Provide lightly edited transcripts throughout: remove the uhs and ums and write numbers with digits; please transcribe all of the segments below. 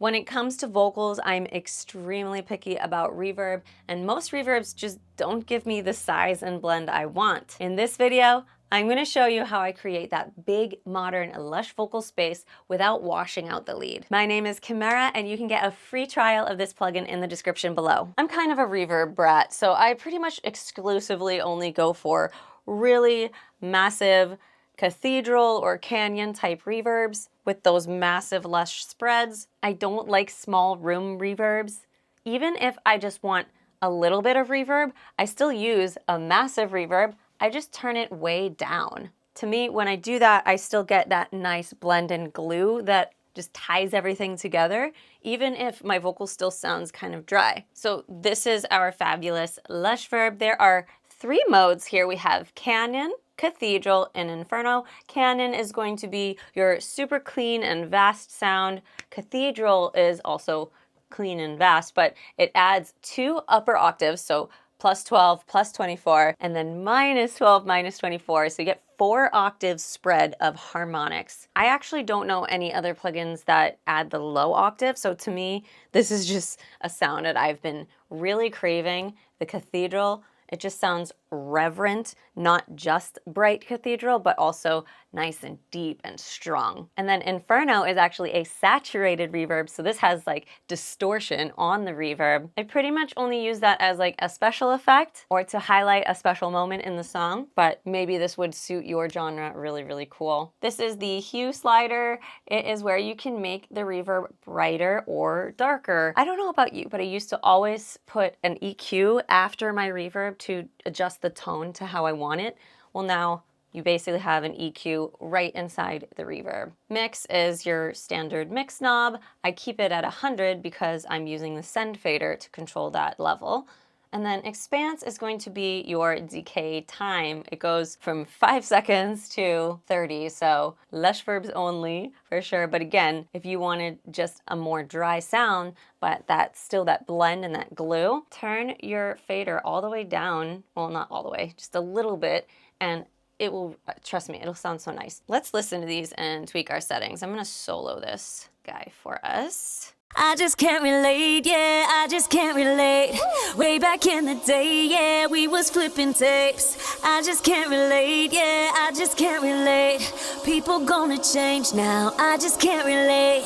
When it comes to vocals, I'm extremely picky about reverb, and most reverbs just don't give me the size and blend I want. In this video, I'm going to show you how I create that big, modern, lush vocal space without washing out the lead. My name is Kimera, and you can get a free trial of this plugin in the description below. I'm kind of a reverb brat, so I pretty much exclusively only go for really massive Cathedral or Canyon type reverbs with those massive lush spreads. I don't like small room reverbs. Even if I just want a little bit of reverb, I still use a massive reverb. I just turn it way down. To me, when I do that, I still get that nice blend and glue that just ties everything together, even if my vocal still sounds kind of dry. So this is our fabulous LUSH VERB. There are 3 modes here. We have Canyon, Cathedral, and Inferno. Canyon is going to be your super clean and vast sound. Cathedral is also clean and vast, but it adds 2 upper octaves, so plus 12, plus 24, and then minus 12, minus 24. So you get 4 octaves spread of harmonics. I actually don't know any other plugins that add the low octave, so to me, this is just a sound that I've been really craving. The Cathedral, it just sounds reverent, not just bright cathedral, but also nice and deep and strong. And then Inferno is actually a saturated reverb, so this has like distortion on the reverb. I pretty much only use that as like a special effect or to highlight a special moment in the song, but maybe this would suit your genre really, really cool. This is the hue slider. It is where you can make the reverb brighter or darker. I don't know about you, but I used to always put an EQ after my reverb to adjust the tone to how I want it. Well, now you basically have an EQ right inside the reverb. Mix is your standard mix knob. I keep it at 100 because I'm using the send fader to control that level. And then expanse is going to be your decay time. It goes from 5 seconds to 30, so lush verbs only for sure. But again, if you wanted just a more dry sound, but that's still that blend and that glue, turn your fader all the way down. Well, not all the way, just a little bit, and it will, trust me, it'll sound so nice. Let's listen to these and tweak our settings. I'm gonna solo this guy for us. I just can't relate, yeah, I just can't relate. Way back in the day, yeah, we was flipping tapes. I just can't relate, yeah, I just can't relate. People gonna change now, I just can't relate.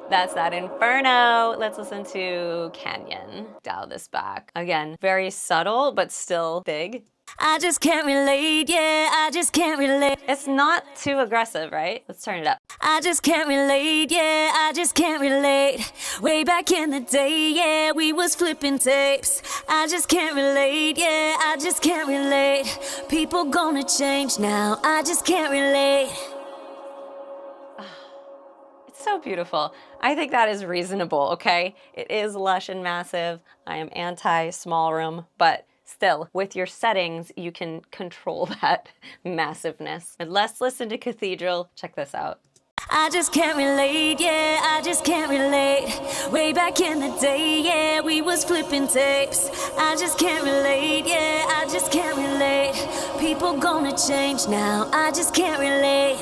That's that Inferno. Let's listen to Canyon. Dial this back. Again, very subtle, but still big. I just can't relate, yeah, I just can't relate. It's not too aggressive, right? Let's turn it up. I just can't relate, yeah, I just can't relate. Way back in the day, yeah, we was flipping tapes. I just can't relate, yeah, I just can't relate. People gonna change now, I just can't relate. It's so beautiful. I think that is reasonable, okay? It is lush and massive. I am anti-small room, but still, with your settings, you can control that massiveness. But let's listen to Cathedral. Check this out. I just can't relate, yeah, I just can't relate. Way back in the day, yeah, we was flipping tapes. I just can't relate, yeah, I just can't relate. People gonna change now, I just can't relate.